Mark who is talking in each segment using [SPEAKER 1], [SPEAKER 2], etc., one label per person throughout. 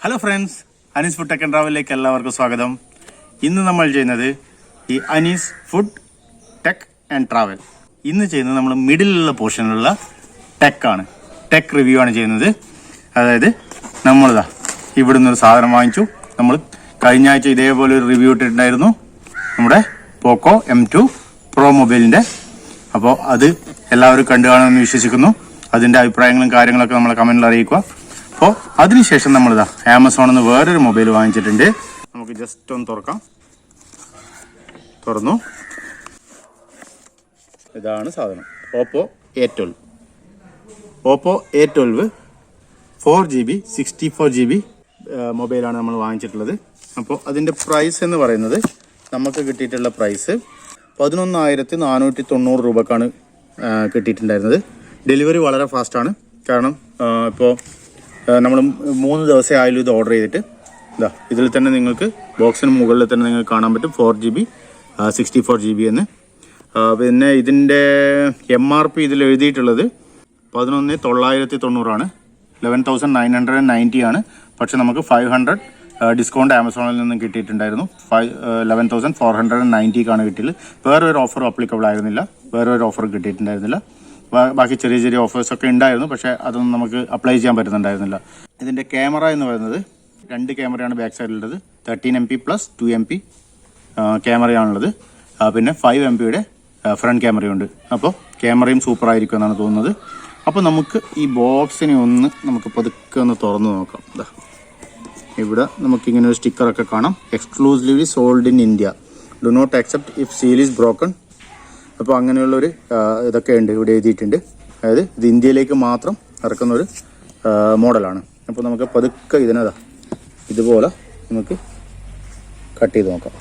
[SPEAKER 1] Hello friends, Anees food tech and ട്രാവലിലേക്ക് എല്ലാവർക്കും സ്വാഗതം. ഇന്ന് നമ്മൾ ചെയ്യുന്നത് ഈ Anees food tech and travel. ഇന്ന് ചെയ്യുന്നത് നമ്മൾ മിഡിലുള്ള പോർഷനിലുള്ള ടെക് റിവ്യൂ ആണ് ചെയ്യുന്നത്. അതായത് നമ്മളിതാ ഇവിടുന്ന് ഒരു സാധനം വാങ്ങിച്ചു. നമ്മൾ കഴിഞ്ഞ ആഴ്ച ഇതേപോലെ ഒരു റിവ്യൂ ഇട്ടിട്ടുണ്ടായിരുന്നു, നമ്മുടെ പോക്കോ M2 പ്രോ മൊബൈലിൻ്റെ. അപ്പോൾ അത് എല്ലാവരും കണ്ടു കാണുമെന്ന് വിശ്വസിക്കുന്നു. അതിൻ്റെ അഭിപ്രായങ്ങളും കാര്യങ്ങളൊക്കെ നമ്മളെ കമൻറ്റിൽ അറിയിക്കുക. അപ്പോൾ അതിനുശേഷം നമ്മളിതാ ആമസോണിൽ നിന്ന് വേറൊരു മൊബൈൽ വാങ്ങിച്ചിട്ടുണ്ട്. നമുക്ക് ജസ്റ്റ് ഒന്ന് തുറന്നു. ഇതാണ് സാധനം, OPPO A12. OPPO A12 4GB 64GB മൊബൈലാണ് നമ്മൾ വാങ്ങിച്ചിട്ടുള്ളത്. അപ്പോൾ അതിൻ്റെ പ്രൈസ് എന്ന് പറയുന്നത്, നമുക്ക് കിട്ടിയിട്ടുള്ള പ്രൈസ് 11,490 രൂപക്കാണ് കിട്ടിയിട്ടുണ്ടായിരുന്നത്. ഡെലിവറി വളരെ ഫാസ്റ്റാണ്. കാരണം ഇപ്പോൾ നമ്മൾ 3 ദിവസമേ ആയാലും ഇത് ഓർഡർ ചെയ്തിട്ട്. ഇതിൽ തന്നെ നിങ്ങൾക്ക് ബോക്സിന് മുകളിൽ തന്നെ നിങ്ങൾക്ക് കാണാൻ പറ്റും 4GB 64GB എന്ന്. പിന്നെ ഇതിൻ്റെ MRP ഇതിൽ എഴുതിയിട്ടുള്ളത് 11,990 11,990 ആണ്. പക്ഷെ നമുക്ക് 500 ഡിസ്കൗണ്ട് ആമസോണിൽ നിന്നും കിട്ടിയിട്ടുണ്ടായിരുന്നു. 11,490ക്കാണ് കിട്ടിയത്. വേറൊരു ഓഫർ അപ്ലിക്കബിൾ ആയിരുന്നില്ല, വേറൊരു ഓഫർ കിട്ടിയിട്ടുണ്ടായിരുന്നില്ല. ബാക്കി ചെറിയ ചെറിയ ഓഫേഴ്സൊക്കെ ഉണ്ടായിരുന്നു, പക്ഷേ അതൊന്നും നമുക്ക് അപ്ലൈ ചെയ്യാൻ പറ്റുന്നുണ്ടായിരുന്നില്ല. ഇതിൻ്റെ ക്യാമറ എന്ന് പറയുന്നത് 2 ക്യാമറയാണ് ബാക്ക് സൈഡിലുള്ളത്. 13MP + 2MP ക്യാമറയാണുള്ളത്. പിന്നെ 5MP ഫ്രണ്ട് ക്യാമറയുണ്ട്. അപ്പോൾ ക്യാമറയും സൂപ്പറായിരിക്കും എന്നാണ് തോന്നുന്നത്. അപ്പോൾ നമുക്ക് ഈ ബോക്സിനെ നമുക്ക് പതുക്കെ ഒന്ന് തുറന്ന് നോക്കാം. ഇവിടെ നമുക്കിങ്ങനെ ഒരു സ്റ്റിക്കറൊക്കെ കാണാം. Exclusively sold in India, do not accept if seal is broken. അപ്പോൾ അങ്ങനെയുള്ളൊരു ഇതൊക്കെ ഉണ്ട് ഇവിടെ എഴുതിയിട്ടുണ്ട്. അതായത് ഇത് ഇന്ത്യയിലേക്ക് മാത്രം ഇറക്കുന്നൊരു മോഡലാണ്. അപ്പോൾ നമുക്ക് പതുക്കെ ഇതുപോലെ നമുക്ക് കട്ട് ചെയ്ത് നോക്കാം.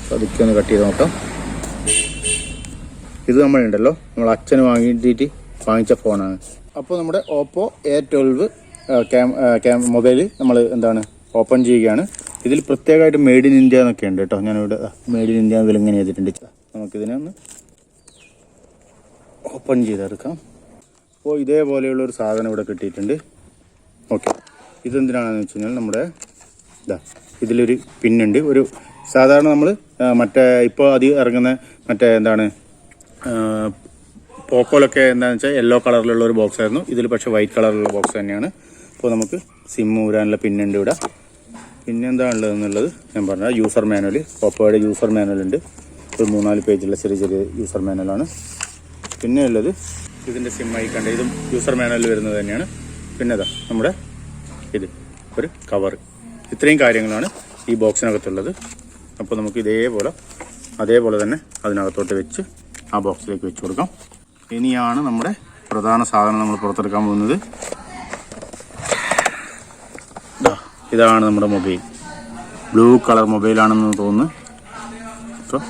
[SPEAKER 1] പതുക്കെ ഒന്ന് കട്ട് ചെയ്ത് നോക്കാം. ഇത് നമ്മളുണ്ടല്ലോ, നമ്മൾ അച്ഛന് വാങ്ങിച്ച ഫോണാണ്. അപ്പോൾ നമ്മുടെ OPPO A12 മൊബൈൽ നമ്മൾ ഓപ്പൺ ചെയ്യുകയാണ്. ഇതിൽ പ്രത്യേകമായിട്ട് മെയ്ഡ് ഇൻ ഇന്ത്യ എന്നൊക്കെ ഉണ്ട് കേട്ടോ. ഞാനിവിടെ മെയ്ഡ് ഇൻ ഇന്ത്യ ഇതിൽ ഇങ്ങനെ ചെയ്തിട്ടുണ്ട്. നമുക്കിതിനെ ഒന്ന് ഓപ്പൺ ചെയ്തെടുക്കാം. അപ്പോൾ ഇതേപോലെയുള്ളൊരു സാധനം ഇവിടെ കിട്ടിയിട്ടുണ്ട്. ഓക്കെ, ഇതെന്തിനാണെന്ന് വെച്ച് കഴിഞ്ഞാൽ നമ്മുടെ ഇതിലൊരു പിന്നുണ്ട്. ഒരു സാധാരണ നമ്മൾ ഇപ്പോൾ ഇറങ്ങുന്ന പോക്കോലൊക്കെ എന്താണെന്ന് വെച്ചാൽ യെല്ലോ കളറിലുള്ള ഒരു ബോക്സ് ആയിരുന്നു. ഇതിൽ പക്ഷേ വൈറ്റ് കളറിലുള്ള ബോക്സ് തന്നെയാണ്. അപ്പോൾ നമുക്ക് സിം ഊരാനുള്ള പിന്നുണ്ട് ഇവിടെ. പിന്നെ എന്താണുള്ളതെന്നുള്ളത് ഞാൻ പറഞ്ഞ യൂസർ മാനുവൽ, ഓപ്പോയുടെ യൂസർ മാനുവൽ ഉണ്ട്. ഒരു 3-4 പേജുള്ള ചെറിയ യൂസർ മാനുവലാണ്. പിന്നെ ഉള്ളത് ഇതിൻ്റെ സിം ഐക്കണ്ട, ഇതും യൂസർ മാനുവൽ വരുന്നത് തന്നെയാണ്. പിന്നെ നമ്മുടെ ഇത് ഒരു കവർ. ഇത്രയും കാര്യങ്ങളാണ് ഈ ബോക്സിനകത്തുള്ളത്. അപ്പോൾ നമുക്ക് അതേപോലെ തന്നെ അതിനകത്തോട്ട് വെച്ച് ആ ബോക്സിലേക്ക് വെച്ച് കൊടുക്കാം. ഇനിയാണ് നമ്മുടെ പ്രധാന സാധനം നമ്മൾ പുറത്തെടുക്കാൻ പോകുന്നത്. ഇതാണ് നമ്മുടെ മൊബൈൽ. ബ്ലൂ കളർ മൊബൈലാണെന്ന് തോന്നുന്നു. അപ്പോൾ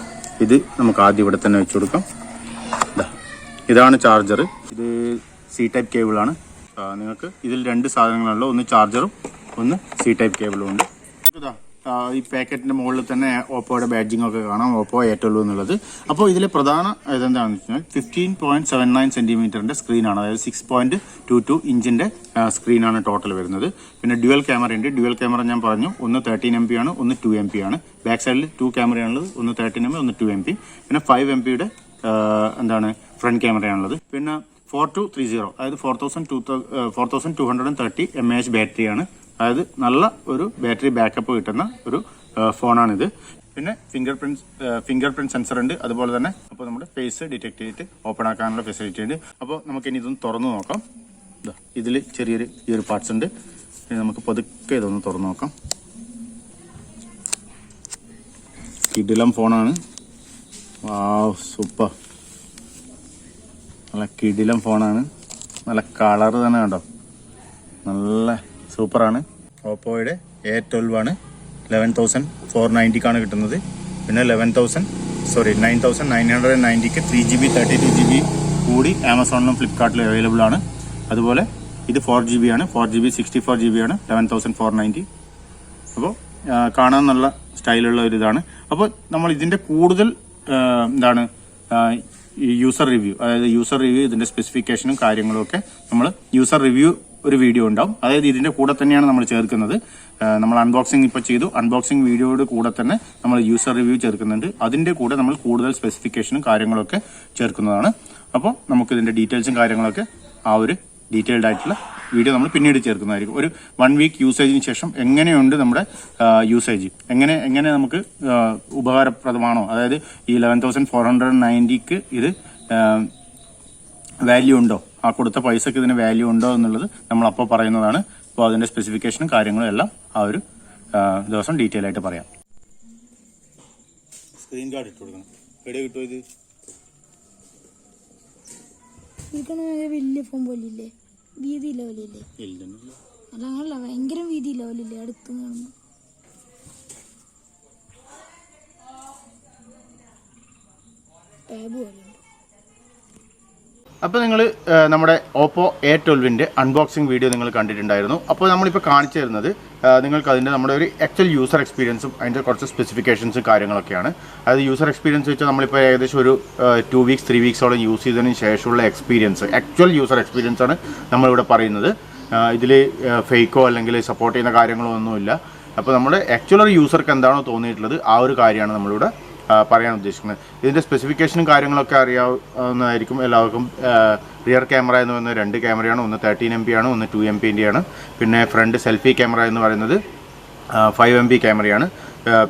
[SPEAKER 1] ഇത് നമുക്ക് ആദ്യം ഇവിടെ തന്നെ വെച്ച് കൊടുക്കാം. ഇതാണ് ചാർജർ. ഇത് C-type കേബിളാണ്. നിങ്ങൾക്ക് ഇതിൽ 2 സാധനങ്ങളുള്ളൂ. ഒന്ന് ചാർജറും ഒന്ന് C-type കേബിളും ഉണ്ട്. ഈ പാക്കറ്റിൻ്റെ മുകളിൽ തന്നെ ഓപ്പോയുടെ ബാഡ്ജിങ് ഒക്കെ കാണാം, OPPO A12 എന്നുള്ളത്. അപ്പോൾ ഇതിലെ പ്രധാന ഇതെന്താണെന്ന് വെച്ചാൽ 15.79 സെൻറ്റിമീറ്ററിൻ്റെ സ്ക്രീനാണ്. അതായത് 6.22 ഇഞ്ചിൻ്റെ സ്ക്രീനാണ് ടോട്ടൽ വരുന്നത്. പിന്നെ ഡ്യുവൽ ക്യാമറ ഉണ്ട്. ഡ്യുവൽ ക്യാമറ ഞാൻ പറഞ്ഞു, ഒന്ന് 13MP ആണ്, ഒന്ന് 2MP ആണ്. ബാക്ക് സൈഡിൽ 2 ക്യാമറയാണുള്ളത്, ഒന്ന് 13MP, ഒന്ന് 2MP. പിന്നെ 5MP ഫ്രണ്ട് ക്യാമറയാണുള്ളത്. പിന്നെ 4230, അതായത് 4230 mAh ബാറ്ററിയാണ്. അതായത് നല്ല ഒരു ബാറ്ററി ബാക്കപ്പ് കിട്ടുന്ന ഒരു ഫോണാണിത്. പിന്നെ ഫിംഗർ പ്രിന്റ് സെൻസർ ഉണ്ട്. അതുപോലെ തന്നെ അപ്പോൾ നമ്മുടെ ഫേസ് ഡിറ്റക്ട് ചെയ്തിട്ട് ഓപ്പൺ ആക്കാനുള്ള ഫെസിലിറ്റി ഉണ്ട്. അപ്പോൾ നമുക്കിനി ഇതൊന്ന് തുറന്നു നോക്കാം. ഇതിൽ ചെറിയൊരു ഈ ഒരു പാർട്സ് ഉണ്ട്. ഇനി നമുക്ക് പതുക്കെ ഇതൊന്ന് തുറന്നു നോക്കാം. കിടിലം ഫോണാണ്. സൂപ്പർ, നല്ല കിടിലം ഫോണാണ്. നല്ല കളർ തന്നെ കണ്ടോ, നല്ല സൂപ്പറാണ്. ഓപ്പോയുടെ A12 ആണ്. 11,490ക്കാണ് കിട്ടുന്നത്. പിന്നെ 9,990ക്ക് 3GB 32GB കൂടി ആമസോണിലും ഫ്ലിപ്കാർട്ടിലും അവൈലബിൾ ആണ്. അതുപോലെ ഇത് 4GB ആണ്. 4GB 64GB ആണ്. 11,490. അപ്പോൾ കാണാൻ നല്ല സ്റ്റൈലുള്ള ഒരു ഇതാണ്. അപ്പോൾ നമ്മൾ ഇതിൻ്റെ കൂടുതൽ യൂസർ റിവ്യൂ, അതായത് യൂസർ റിവ്യൂ, ഇതിൻ്റെ സ്പെസിഫിക്കേഷനും കാര്യങ്ങളും ഒക്കെ നമ്മൾ യൂസർ റിവ്യൂ ഒരു വീഡിയോ ഉണ്ടാവും. അതായത് ഇതിൻ്റെ കൂടെ തന്നെയാണ് നമ്മൾ ചേർക്കുന്നത്. നമ്മൾ അൺബോക്സിംഗ് ഇപ്പോൾ ചെയ്തു. അൺബോക്സിംഗ് വീഡിയോയുടെ കൂടെ തന്നെ നമ്മൾ യൂസർ റിവ്യൂ ചേർക്കുന്നുണ്ട്. അതിൻ്റെ കൂടെ നമ്മൾ കൂടുതൽ സ്പെസിഫിക്കേഷനും കാര്യങ്ങളൊക്കെ ചേർക്കുന്നതാണ്. അപ്പോൾ നമുക്ക് ഇതിൻ്റെ ഡീറ്റെയിൽസും കാര്യങ്ങളൊക്കെ ആ ഒരു ഡീറ്റെയിൽഡ് ആയിട്ടുള്ള വീഡിയോ നമ്മൾ പിന്നീട് ചേർക്കുന്നതായിരിക്കും. ഒരു 1 വീക്ക് യൂസേജിന് ശേഷം എങ്ങനെയുണ്ട് നമ്മുടെ യൂസേജ്, എങ്ങനെ നമുക്ക് ഉപകാരപ്രദമാണോ, അതായത് ഈ 11,490ക്ക് ഇത് വാല്യൂ ഉണ്ടോ, ആ കൊടുത്ത പൈസക്ക് ഇതിന് വാല്യൂ ഉണ്ടോ എന്നുള്ളത് നമ്മളപ്പോൾ പറയുന്നതാണ്. അപ്പോൾ അതിൻ്റെ സ്പെസിഫിക്കേഷനും കാര്യങ്ങളും എല്ലാം ആ ഒരു ദിവസം ഡീറ്റെയിൽ ആയിട്ട് പറയാം. സ്ക്രീൻ ഗാർഡ് ഇട്ട് കൊടുക്കണം. എവിടെ കിട്ടുമോ ഇത്?
[SPEAKER 2] വലിയ ഫോൺ പോലില്ലേ, വീതിയില്ല പോലില്ലേ? അല്ല അങ്ങനല്ല, ഭയങ്കര വീതിയില്ല പോലില്ലേ അടുത്ത് കാണുമ്പോൾ. ടാബ് പോലെ.
[SPEAKER 1] അപ്പോൾ നിങ്ങൾ നമ്മുടെ OPPO A12ൻ്റെ അൺബോക്സിംഗ് വീഡിയോ നിങ്ങൾ കണ്ടിട്ടുണ്ടായിരുന്നു. അപ്പോൾ നമ്മളിപ്പോൾ കാണിച്ചു തരുന്നത് നിങ്ങൾക്ക് അതിൻ്റെ നമ്മുടെ ഒരു ആക്ച്വൽ യൂസർ എക്സ്പീരിയൻസും അതിൻ്റെ കുറച്ച് സ്പെസിഫിക്കേഷൻസും കാര്യങ്ങളൊക്കെയാണ്. അതായത് യൂസർ എക്സ്പീരിയൻസ് വെച്ചാൽ നമ്മളിപ്പോൾ ഏകദേശം ഒരു 2 വീക്സ് 3 വീക്സോളം യൂസ് ചെയ്തതിന് ശേഷമുള്ള എക്സ്പീരിയൻസ്, ആക്ച്വൽ യൂസർ എക്സ്പീരിയൻസ് ആണ് നമ്മളിവിടെ പറയുന്നത്. ഇതിൽ ഫേക്കോ അല്ലെങ്കിൽ സപ്പോർട്ട് ചെയ്യുന്ന കാര്യങ്ങളോ ഒന്നുമില്ല. അപ്പോൾ നമ്മുടെ ആക്ച്വൽ ഒരു യൂസർക്ക് എന്താണോ തോന്നിയിട്ടുള്ളത് ആ ഒരു കാര്യമാണ് നമ്മളിവിടെ പറയാൻ ഉദ്ദേശിക്കുന്നത്. ഇതിൻ്റെ സ്പെസിഫിക്കേഷനും കാര്യങ്ങളൊക്കെ അറിയാവുന്നതായിരിക്കും എല്ലാവർക്കും. റിയർ ക്യാമറ എന്ന് പറയുന്നത് 2 ക്യാമറയാണ്. ഒന്ന് 13 MP ആണ്, ഒന്ന് 2 MP ആണ്. പിന്നെ ഫ്രണ്ട് സെൽഫി ക്യാമറ എന്ന് പറയുന്നത് 5 MP ക്യാമറയാണ്.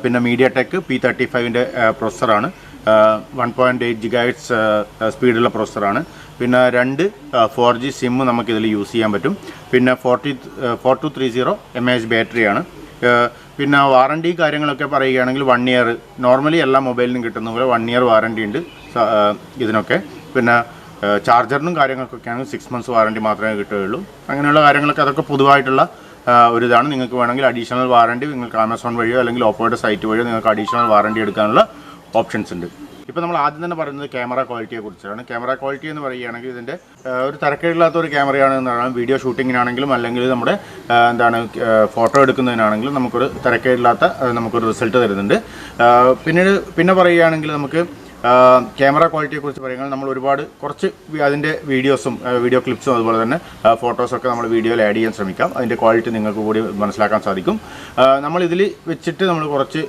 [SPEAKER 1] പിന്നെ MediaTek P35ൻ്റെ പ്രൊസസ്സറാണ്. 1.8 GHz സ്പീഡുള്ള പ്രൊസസ്സറാണ്. പിന്നെ 2 4G സിം നമുക്കിതിൽ യൂസ് ചെയ്യാൻ പറ്റും. പിന്നെ 4230 mAh ബാറ്ററിയാണ്. പിന്നെ വാറണ്ടി കാര്യങ്ങളൊക്കെ പറയുകയാണെങ്കിൽ 1 ഇയർ, നോർമലി എല്ലാ മൊബൈലിനും കിട്ടുന്ന പോലെ 1 ഇയർ വാറണ്ടി ഉണ്ട് ഇതിനൊക്കെ. പിന്നെ ചാർജറിനും കാര്യങ്ങൾക്കൊക്കെയാണെങ്കിൽ 6 months വാറണ്ടി മാത്രമേ കിട്ടുകയുള്ളൂ. അങ്ങനെയുള്ള കാര്യങ്ങളൊക്കെ അതൊക്കെ പൊതുവായിട്ടുള്ള ഒരു ഇതാണ്. നിങ്ങൾക്ക് വേണമെങ്കിൽ അഡീഷണൽ വാറണ്ടി നിങ്ങൾക്ക് ആമസോൺ വഴിയോ അല്ലെങ്കിൽ ഓപ്പോയുടെ സൈറ്റ് വഴിയോ നിങ്ങൾക്ക് അഡീഷണൽ വാറണ്ടി എടുക്കാനുള്ള ഓപ്ഷൻസ് ഉണ്ട്. ഇപ്പോൾ നമ്മൾ ആദ്യം തന്നെ പറയുന്നത് ക്യാമറ ക്വാളിറ്റിയെ കുറിച്ചാണ്. ക്യാമറ ക്വാളിറ്റി എന്ന് പറയുകയാണെങ്കിൽ ഇതിൻ്റെ ഒരു തരക്കേടില്ലാത്ത ഒരു ക്യാമറയാണ് എന്നാണ്. വീഡിയോ ഷൂട്ടിങ്ങിനാണെങ്കിലും അല്ലെങ്കിൽ നമ്മുടെ ഫോട്ടോ എടുക്കുന്നതിനാണെങ്കിലും നമുക്കൊരു തരക്കേടില്ലാത്ത നമുക്കൊരു റിസൾട്ട് തരുന്നുണ്ട്. പിന്നെ പറയുകയാണെങ്കിൽ നമുക്ക് ക്യാമറ ക്വാളിറ്റിയെക്കുറിച്ച് പറയുകയാണെങ്കിൽ നമ്മൾ കുറച്ച് അതിൻ്റെ വീഡിയോ ക്ലിപ്സും അതുപോലെ തന്നെ ഫോട്ടോസൊക്കെ നമ്മൾ വീഡിയോയിൽ ആഡ് ചെയ്യാൻ ശ്രമിക്കാം. അതിൻ്റെ ക്വാളിറ്റി നിങ്ങൾക്ക് കൂടി മനസ്സിലാക്കാൻ സാധിക്കും. നമ്മളിതിൽ വെച്ചിട്ട് നമ്മൾ കുറച്ച്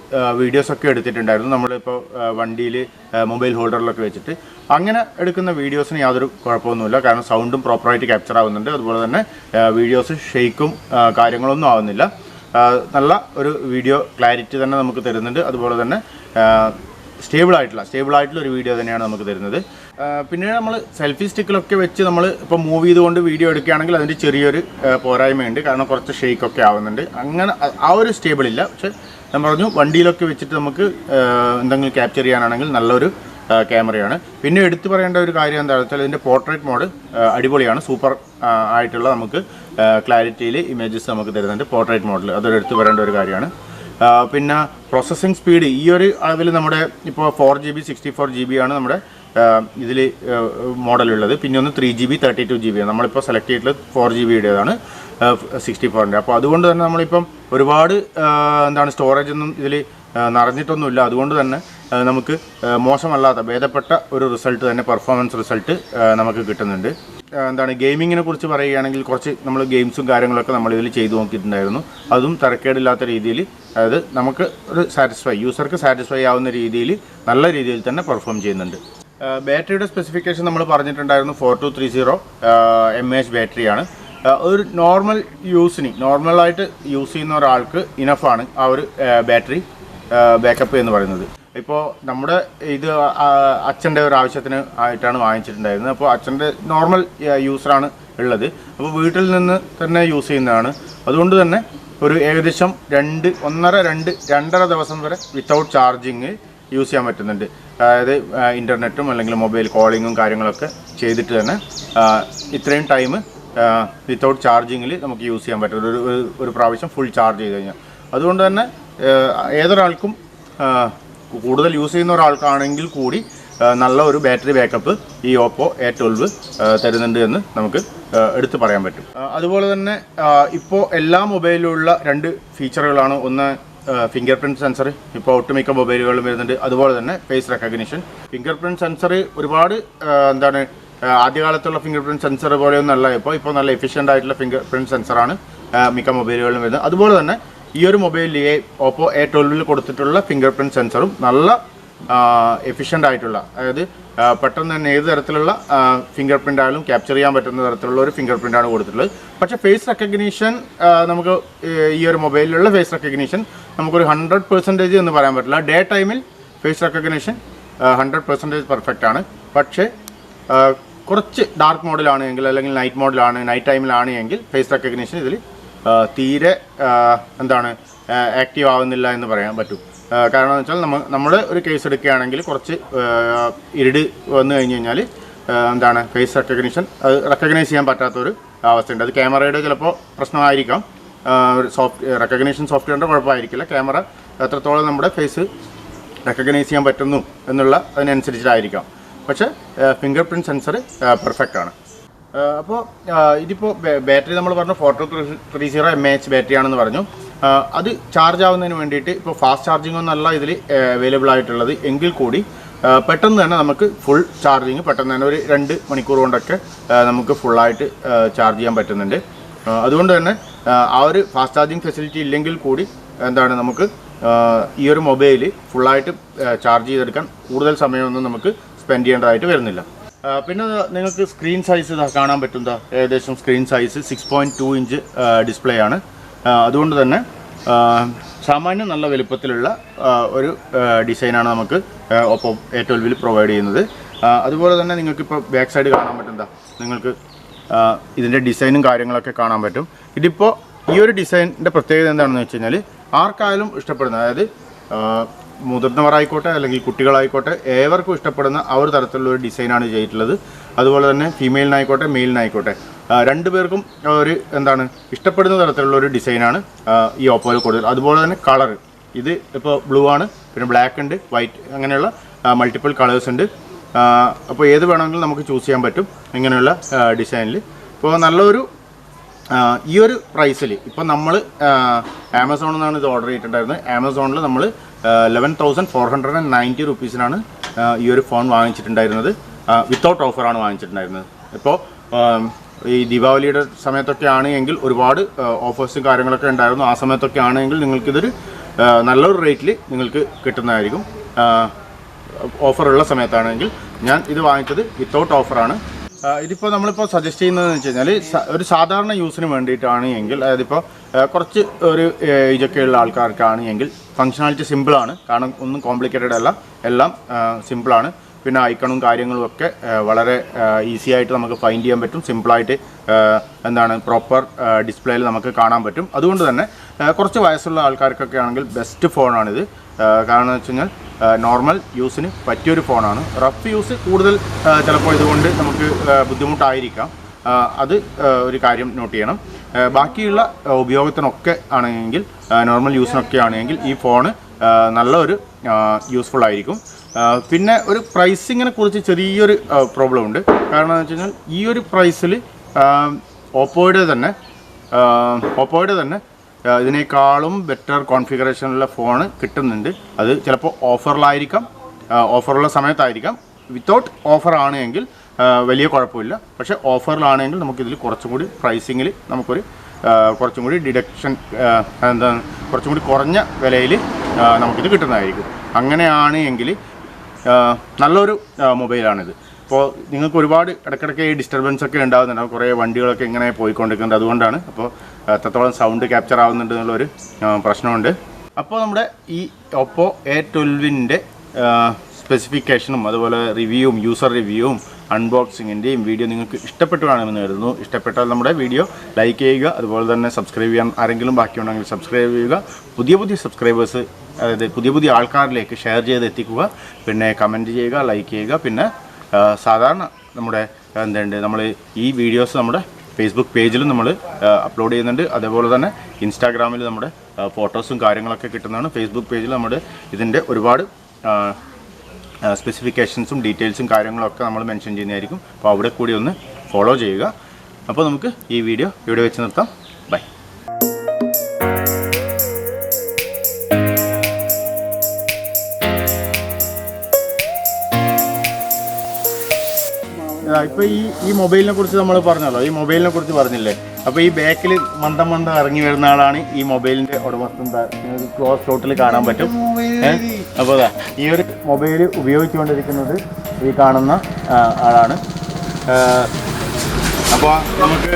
[SPEAKER 1] വീഡിയോസൊക്കെ എടുത്തിട്ടുണ്ടായിരുന്നു. നമ്മളിപ്പോൾ വണ്ടിയിൽ മൊബൈൽ ഹോൾഡറിലൊക്കെ വെച്ചിട്ട് അങ്ങനെ എടുക്കുന്ന വീഡിയോസിന് യാതൊരു കുഴപ്പമൊന്നുമില്ല. കാരണം സൗണ്ടും പ്രോപ്പറായിട്ട് ക്യാപ്ചർ ആവുന്നുണ്ട്. അതുപോലെ തന്നെ വീഡിയോസ് ഷെയ്ക്കും കാര്യങ്ങളൊന്നും ആവുന്നില്ല. നല്ല ഒരു വീഡിയോ ക്ലാരിറ്റി തന്നെ നമുക്ക് തരുന്നുണ്ട്. അതുപോലെ തന്നെ സ്റ്റേബിൾ ആയിട്ടുള്ള ഒരു വീഡിയോ തന്നെയാണ് നമുക്ക് തരുന്നത്. പിന്നീട് നമ്മൾ സെൽഫി സ്റ്റിക്കിലൊക്കെ വെച്ച് നമ്മൾ ഇപ്പോൾ മൂവ് ചെയ്തുകൊണ്ട് വീഡിയോ എടുക്കുകയാണെങ്കിൽ അതിൻ്റെ ചെറിയൊരു പോരായ്മയുണ്ട്. കാരണം കുറച്ച് ഷെയ്ക്കൊക്കെ ആവുന്നുണ്ട്. അങ്ങനെ ആ ഒരു സ്റ്റേബിൾ ഇല്ല. പക്ഷേ ഞാൻ പറഞ്ഞു വണ്ടിയിലൊക്കെ വെച്ചിട്ട് നമുക്ക് എന്തെങ്കിലും ക്യാപ്ചർ ചെയ്യാനാണെങ്കിൽ നല്ലൊരു ക്യാമറയാണ്. പിന്നെ എടുത്തു പറയേണ്ട ഒരു കാര്യം എന്താണെന്ന് വെച്ചാൽ ഇതിൻ്റെ പോർട്രേറ്റ് മോഡ് അടിപൊളിയാണ്. സൂപ്പർ ആയിട്ടുള്ള നമുക്ക് ക്ലാരിറ്റിയിൽ ഇമേജസ് നമുക്ക് തരുന്നുണ്ട് പോർട്രേറ്റ് മോഡിൽ. അതൊരു എടുത്തു പറയേണ്ട ഒരു കാര്യമാണ്. പിന്നെ പ്രോസസ്സിംഗ് സ്പീഡ് ഈ ഒരു അളവിൽ നമ്മുടെ ഇപ്പോൾ 4GB 64GB ആണ് നമ്മുടെ ഇതിൽ മോഡലുള്ളത്. പിന്നെ ഒന്ന് 3GB 32GB ആണ്. നമ്മളിപ്പോൾ സെലക്ട് ചെയ്തിട്ടുള്ളത് 4GBയുടേതാണ് 64ൻ്റെ. അപ്പോൾ അതുകൊണ്ട് തന്നെ നമ്മളിപ്പം ഒരുപാട് സ്റ്റോറേജ് ഒന്നും ഇതിൽ നിറഞ്ഞിട്ടൊന്നുമില്ല. അതുകൊണ്ട് തന്നെ നമുക്ക് മോശമല്ലാത്ത ഭേദപ്പെട്ട ഒരു റിസൾട്ട് തന്നെ പെർഫോമൻസ് റിസൾട്ട് നമുക്ക് കിട്ടുന്നുണ്ട്. ഗെയിമിങ്ങിനെ കുറിച്ച് പറയുകയാണെങ്കിൽ കുറച്ച് നമ്മൾ ഗെയിംസും കാര്യങ്ങളൊക്കെ നമ്മളിതിൽ ചെയ്തു നോക്കിയിട്ടുണ്ടായിരുന്നു. അതും തരക്കേടില്ലാത്ത രീതിയിൽ, അതായത് നമുക്ക് ഒരു യൂസർക്ക് സാറ്റിസ്ഫൈ ആവുന്ന രീതിയിൽ നല്ല രീതിയിൽ തന്നെ പെർഫോം ചെയ്യുന്നുണ്ട്. ബാറ്ററിയുടെ സ്പെസിഫിക്കേഷൻ നമ്മൾ പറഞ്ഞിട്ടുണ്ടായിരുന്നു. 4230 mAh ബാറ്ററിയാണ്. ഒരു നോർമലായിട്ട് യൂസ് ചെയ്യുന്ന ഒരാൾക്ക് ഇനഫാണ് ആ ഒരു ബാറ്ററി ബാക്കപ്പ് എന്ന് പറയുന്നത്. ഇപ്പോൾ നമ്മുടെ ഇത് അച്ഛൻ്റെ ഒരു ആവശ്യത്തിന് ആയിട്ടാണ് വാങ്ങിച്ചിട്ടുണ്ടായിരുന്നത്. അപ്പോൾ അച്ഛൻ്റെ നോർമൽ യൂസറാണ് ഉള്ളത്. അപ്പോൾ വീട്ടിൽ നിന്ന് തന്നെ യൂസ് ചെയ്യുന്നതാണ്. അതുകൊണ്ട് തന്നെ ഒരു ഏകദേശം 2.5 ദിവസം വരെ വിത്തൗട്ട് ചാർജിങ് യൂസ് ചെയ്യാൻ പറ്റുന്നുണ്ട്. അതായത് ഇൻ്റർനെറ്റും അല്ലെങ്കിൽ മൊബൈൽ കോളിങ്ങും കാര്യങ്ങളൊക്കെ ചെയ്തിട്ട് തന്നെ ഇത്രയും ടൈം വിത്തൗട്ട് ചാർജിങ്ങിൽ നമുക്ക് യൂസ് ചെയ്യാൻ പറ്റും. ഒരു പ്രാവശ്യം ഫുൾ ചാർജ് ചെയ്ത് കഴിഞ്ഞാൽ. അതുകൊണ്ട് തന്നെ ഏതൊരാൾക്കും കൂടുതൽ യൂസ് ചെയ്യുന്ന ഒരാൾക്കാണെങ്കിൽ കൂടി നല്ല ഒരു ബാറ്ററി ബാക്കപ്പ് ഈ OPPO A12 തരുന്നുണ്ട് എന്ന് നമുക്ക് എടുത്തു പറയാൻ പറ്റും. അതുപോലെ തന്നെ ഇപ്പോൾ എല്ലാ മൊബൈലിലുള്ള 2 ഫീച്ചറുകളാണ്. ഒന്ന് ഫിംഗർ പ്രിൻറ്റ് സെൻസർ ഇപ്പോൾ ഒട്ടുമിക്ക മൊബൈലുകളിലും വരുന്നുണ്ട്. അതുപോലെ തന്നെ face recognition. Fingerprint sensor ഒരുപാട് ആദ്യകാലത്തുള്ള ഫിംഗർ പ്രിൻറ്റ് സെൻസർ പോലെയൊന്നുമല്ല ഇപ്പോൾ നല്ല എഫിഷ്യൻ്റ് ആയിട്ടുള്ള ഫിംഗർ പ്രിൻറ്റ് സെൻസറാണ് മിക്ക മൊബൈലുകളിലും വരുന്നത്. അതുപോലെ തന്നെ ഈ ഒരു മൊബൈലിൽ OPPO A12 കൊടുത്തിട്ടുള്ള ഫിംഗർ പ്രിൻറ്റ് സെൻസറും നല്ല എഫിഷ്യൻ്റ് ആയിട്ടുള്ള, അതായത് പെട്ടെന്ന് തന്നെ ഏത് തരത്തിലുള്ള ഫിംഗർ പ്രിൻ്റ് ആയാലും ക്യാപ്ചർ ചെയ്യാൻ പറ്റുന്ന തരത്തിലുള്ള ഒരു ഫിംഗർ പ്രിൻ്റാണ് കൊടുത്തിട്ടുള്ളത്. പക്ഷേ ഫേസ് റെക്കഗ്നീഷൻ നമുക്ക് ഈ ഒരു മൊബൈലിലുള്ള ഫേസ് റെക്കഗ്നീഷൻ നമുക്കൊരു 100% എന്ന് പറയാൻ പറ്റില്ല. ഡേ ടൈമിൽ ഫേസ് റെക്കഗ്നീഷൻ 100% പെർഫെക്റ്റ് ആണ്. പക്ഷേ കുറച്ച് ഡാർക്ക് മോഡിലാണെങ്കിൽ അല്ലെങ്കിൽ നൈറ്റ് ടൈമിലാണ് എങ്കിൽ ഫേസ് റെക്കഗ്നീഷൻ ഇതിൽ തീരെ ആക്റ്റീവ് ആവുന്നില്ല എന്ന് പറയാൻ പറ്റും. കാരണം എന്ന് വെച്ചാൽ നമ്മുടെ ഒരു കേസ് എടുക്കുകയാണെങ്കിൽ കുറച്ച് ഇരുട് വന്നു കഴിഞ്ഞ് കഴിഞ്ഞാൽ ഫേസ് റെക്കഗ്നൈസ് ചെയ്യാൻ പറ്റാത്തൊരു അവസ്ഥയുണ്ട്. അത് ക്യാമറയുടെ ചിലപ്പോൾ പ്രശ്നമായിരിക്കാം, റെക്കഗ്നേഷൻ സോഫ്റ്റ്വെയറിൻ്റെ കുഴപ്പമായിരിക്കില്ല. ക്യാമറ എത്രത്തോളം നമ്മുടെ ഫേസ് റെക്കഗ്നൈസ് ചെയ്യാൻ പറ്റുന്നു എന്നുള്ള അതിനനുസരിച്ചിട്ടായിരിക്കാം. പക്ഷേ ഫിംഗർ പ്രിൻറ്റ് സെൻസർ പെർഫെക്റ്റ് ആണ്. അപ്പോൾ ഇതിപ്പോൾ ബാറ്ററി നമ്മൾ പറഞ്ഞു 4230 mAh ബാറ്ററിയാണെന്ന് പറഞ്ഞു. അത് ചാർജ് ആവുന്നതിന് വേണ്ടിയിട്ട് ഇപ്പോൾ ഫാസ്റ്റ് ചാർജിങ് ഒന്നല്ല ഇതിൽ അവൈലബിൾ ആയിട്ടുള്ളത്. എങ്കിൽ കൂടി പെട്ടെന്ന് തന്നെ നമുക്ക് ഫുൾ ചാർജിങ് പെട്ടെന്ന് തന്നെ ഒരു 2 മണിക്കൂർ കൊണ്ടൊക്കെ നമുക്ക് ഫുള്ളായിട്ട് ചാർജ് ചെയ്യാൻ പറ്റുന്നുണ്ട്. അതുകൊണ്ട് തന്നെ ആ ഒരു ഫാസ്റ്റ് ചാർജിങ് ഫെസിലിറ്റി ഇല്ലെങ്കിൽ കൂടി നമുക്ക് ഈ ഒരു മൊബൈൽ ഫുള്ളായിട്ട് ചാർജ് ചെയ്തെടുക്കാൻ കൂടുതൽ സമയമൊന്നും നമുക്ക് സ്പെൻഡ് ചെയ്യേണ്ടതായിട്ട് വരുന്നില്ല. പിന്നെ നിങ്ങൾക്ക് സ്ക്രീൻ സൈസ് കാണാൻ പറ്റുന്ന ഏകദേശം സ്ക്രീൻ സൈസ് 6.2 ഇഞ്ച് ഡിസ്പ്ലേ ആണ്. അതുകൊണ്ട് തന്നെ സാമാന്യം നല്ല വലുപ്പത്തിലുള്ള ഒരു ഡിസൈനാണ് നമുക്ക് OPPO A12 പ്രൊവൈഡ് ചെയ്യുന്നത്. അതുപോലെ തന്നെ നിങ്ങൾക്കിപ്പോൾ ബാക്ക് സൈഡ് കാണാൻ പറ്റുന്ന നിങ്ങൾക്ക് ഇതിൻ്റെ ഡിസൈനും കാര്യങ്ങളൊക്കെ കാണാൻ പറ്റും. ഇതിപ്പോൾ ഈ ഒരു ഡിസൈനിൻ്റെ പ്രത്യേകത എന്താണെന്ന് വെച്ച് കഴിഞ്ഞാൽ ആർക്കായാലും ഇഷ്ടപ്പെടുന്ന, അതായത് മുതിർന്നവരായിക്കോട്ടെ അല്ലെങ്കിൽ കുട്ടികളായിക്കോട്ടെ ഏവർക്കും ഇഷ്ടപ്പെടുന്ന ആ ഒരു തരത്തിലുള്ള ഒരു ഡിസൈനാണ് ചെയ്തിട്ടുള്ളത്. അതുപോലെ തന്നെ ഫീമെയിലിനായിക്കോട്ടെ മെയിലിനായിക്കോട്ടെ രണ്ടുപേർക്കും ഒരു ഇഷ്ടപ്പെടുന്ന തരത്തിലുള്ള ഒരു ഡിസൈനാണ് ഈ ഓപ്പോയിൽ കൊടുത്തത്. അതുപോലെ തന്നെ കളർ ഇത് ഇപ്പോൾ ബ്ലൂ ആണ്, പിന്നെ ബ്ലാക്ക് ഉണ്ട്, വൈറ്റ്, അങ്ങനെയുള്ള മൾട്ടിപ്പിൾ കളേഴ്സ് ഉണ്ട്. അപ്പോൾ ഏത് വേണമെങ്കിലും നമുക്ക് ചൂസ് ചെയ്യാൻ പറ്റും ഇങ്ങനെയുള്ള ഡിസൈനിൽ. ഇപ്പോൾ നല്ലൊരു ഈ ഒരു പ്രൈസിൽ ഇപ്പോൾ നമ്മൾ ആമസോണിൽ നിന്നാണ് ഇത് ഓർഡർ ചെയ്തിട്ടുണ്ടായിരുന്നത്. ആമസോണിൽ നമ്മൾ 11,490 റുപ്പീസിനാണ് ഈ ഒരു ഫോൺ വാങ്ങിച്ചിട്ടുണ്ടായിരുന്നത്. വിത്തൗട്ട് ഓഫറാണ് വാങ്ങിച്ചിട്ടുണ്ടായിരുന്നത്. ഇപ്പോൾ ഈ ദീപാവലിയുടെ സമയത്തൊക്കെ ആണെങ്കിൽ ഒരുപാട് ഓഫേഴ്സും കാര്യങ്ങളൊക്കെ ഉണ്ടായിരുന്നു. ആ സമയത്തൊക്കെ ആണെങ്കിൽ നിങ്ങൾക്കിതൊരു നല്ലൊരു റേറ്റിൽ നിങ്ങൾക്ക് കിട്ടുന്നതായിരിക്കും. ഓഫറുള്ള സമയത്താണെങ്കിൽ ഞാൻ ഇത് വാങ്ങിച്ചത് വിത്തൗട്ട് ഓഫറാണ്. ഇതിപ്പോൾ നമ്മളിപ്പോൾ സജസ്റ്റ് ചെയ്യുന്നതെന്ന് വെച്ച് കഴിഞ്ഞാൽ ഒരു സാധാരണ യൂസിന് വേണ്ടിയിട്ടാണ് എങ്കിൽ, അതായത് ഇപ്പോൾ കുറച്ച് ഒരു ഏജൊക്കെയുള്ള ആൾക്കാർക്കാണ് എങ്കിൽ ഫങ്ഷനാലിറ്റി സിമ്പിളാണ്. കാരണം ഒന്നും കോംപ്ലിക്കേറ്റഡ് അല്ല, എല്ലാം സിമ്പിളാണ്. പിന്നെ ഐക്കണും കാര്യങ്ങളും ഒക്കെ വളരെ ഈസി ആയിട്ട് നമുക്ക് ഫൈൻഡ് ചെയ്യാൻ പറ്റും. സിമ്പിളായിട്ട് പ്രോപ്പർ ഡിസ്പ്ലേയിൽ നമുക്ക് കാണാൻ പറ്റും. അതുകൊണ്ട് തന്നെ കുറച്ച് വയസ്സുള്ള ആൾക്കാർക്കൊക്കെ ആണെങ്കിൽ ബെസ്റ്റ് ഫോണാണിത്. കാരണം എന്ന് വെച്ച് കഴിഞ്ഞാൽ നോർമൽ യൂസിന് പറ്റിയൊരു ഫോണാണ്. റഫ് യൂസ് കൂടുതൽ ചിലപ്പോൾ ഇതുകൊണ്ട് നമുക്ക് ബുദ്ധിമുട്ടായിരിക്കാം. അത് ഒരു കാര്യം നോട്ട് ചെയ്യണം. ബാക്കിയുള്ള ഉപയോഗത്തിനൊക്കെ ആണെങ്കിൽ, നോർമൽ യൂസിനൊക്കെ ആണെങ്കിൽ ഈ ഫോണ് നല്ലൊരു യൂസ്ഫുൾ ആയിരിക്കും. പിന്നെ ഒരു പ്രൈസിങ്ങിനെ കുറിച്ച് ചെറിയൊരു പ്രോബ്ലം ഉണ്ട്. കാരണം എന്ന് വെച്ച് കഴിഞ്ഞാൽ ഈ ഒരു പ്രൈസിൽ ഓപ്പോയുടെ തന്നെ ഇതിനേക്കാളും ബെറ്റർ കോൺഫിഗറേഷനുള്ള ഫോണ് കിട്ടുന്നുണ്ട്. അത് ചിലപ്പോൾ ഓഫറുള്ള സമയത്തായിരിക്കാം. വിത്തൗട്ട് ഓഫറാണ് എങ്കിൽ വലിയ കുഴപ്പമില്ല. പക്ഷേ ഓഫറിലാണെങ്കിൽ നമുക്കിതിൽ കുറച്ചും കൂടി പ്രൈസിങ്ങിൽ നമുക്കൊരു കുറച്ചും കൂടി ഡിഡക്ഷൻ കുറച്ചും കൂടി കുറഞ്ഞ വിലയിൽ നമുക്കിത് കിട്ടുന്നതായിരിക്കും. അങ്ങനെയാണ് എങ്കിൽ നല്ലൊരു മൊബൈലാണിത്. അപ്പോൾ നിങ്ങൾക്ക് ഒരുപാട് ഇടയ്ക്കിടയ്ക്ക് ഡിസ്റ്റർബൻസ് ഒക്കെ ഉണ്ടാകുന്നുണ്ടാവും. കുറേ വണ്ടികളൊക്കെ ഇങ്ങനെ പോയിക്കൊണ്ടിരിക്കുന്നുണ്ട്. അതുകൊണ്ടാണ് അപ്പോൾ എത്രത്തോളം സൗണ്ട് ക്യാപ്ചർ ആവുന്നുണ്ട് എന്നുള്ളൊരു പ്രശ്നമുണ്ട്. അപ്പോൾ നമ്മുടെ ഈ OPPO A12 സ്പെസിഫിക്കേഷനും അതുപോലെ റിവ്യൂവും യൂസർ റിവ്യൂവും അൺബോക്സിങ്ങിൻ്റെയും വീഡിയോ നിങ്ങൾക്ക് ഇഷ്ടപ്പെട്ടു കാണുമെന്ന് കരുതുന്നു. ഇഷ്ടപ്പെട്ടാൽ നമ്മുടെ വീഡിയോ ലൈക്ക് ചെയ്യുക. അതുപോലെ തന്നെ സബ്സ്ക്രൈബ് ചെയ്യാൻ ആരെങ്കിലും ബാക്കിയുണ്ടെങ്കിൽ സബ്സ്ക്രൈബ് ചെയ്യുക. പുതിയ സബ്സ്ക്രൈബേഴ്സ്, അതായത് പുതിയ ആൾക്കാരിലേക്ക് ഷെയർ ചെയ്ത് എത്തിക്കുക. പിന്നെ കമൻറ്റ് ചെയ്യുക, ലൈക്ക് ചെയ്യുക. പിന്നെ സാധാരണ നമ്മുടെ നമ്മൾ ഈ വീഡിയോസ് നമ്മുടെ ഫേസ്ബുക്ക് പേജിലും നമ്മൾ അപ്ലോഡ് ചെയ്യുന്നുണ്ട്. അതേപോലെ തന്നെ ഇൻസ്റ്റാഗ്രാമിൽ നമ്മുടെ ഫോട്ടോസും കാര്യങ്ങളൊക്കെ കിട്ടുന്നതാണ്. ഫേസ്ബുക്ക് പേജിൽ നമ്മുടെ ഇതിൻ്റെ ഒരുപാട് സ്പെസിഫിക്കേഷൻസും ഡീറ്റെയിൽസും കാര്യങ്ങളൊക്കെ നമ്മൾ മെൻഷൻ ചെയ്യുന്നതായിരിക്കും. അപ്പോൾ അവിടെ കൂടി ഒന്ന് ഫോളോ ചെയ്യുക. അപ്പോൾ നമുക്ക് ഈ വീഡിയോ ഇവിടെ വെച്ച് നിർത്താം. ബൈ. ഇപ്പൊ ഈ മൊബൈലിനെ കുറിച്ച് നമ്മൾ പറഞ്ഞല്ലോ, ഈ മൊബൈലിനെ കുറിച്ച് പറഞ്ഞില്ലേ. അപ്പോൾ ഈ ബാക്കിൽ മന്ദം ഇറങ്ങി വരുന്ന ആളാണ് ഈ മൊബൈലിന്റെ ഉടമസ്ഥൻ. ക്ലോസ് ഷോട്ടിൽ കാണാൻ പറ്റും. അപ്പോൾ ഈ ഒരു മൊബൈൽ ഉപയോഗിച്ചുകൊണ്ടിരിക്കുന്നത് ഈ കാണുന്ന ആളാണ്. അപ്പോൾ നമുക്ക്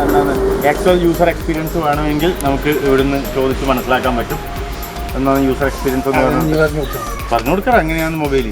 [SPEAKER 1] എന്താണ് ആക്ച്വൽ യൂസർ എക്സ്പീരിയൻസ് വേണമെങ്കിൽ നമുക്ക് ഇവിടുന്ന് ചോദിച്ച് മനസ്സിലാക്കാൻ പറ്റും. എന്താണ് യൂസർ എക്സ്പീരിയൻസ് എന്ന് പറഞ്ഞു കൊടുക്കാം എങ്ങനെയാണ് മൊബൈൽ.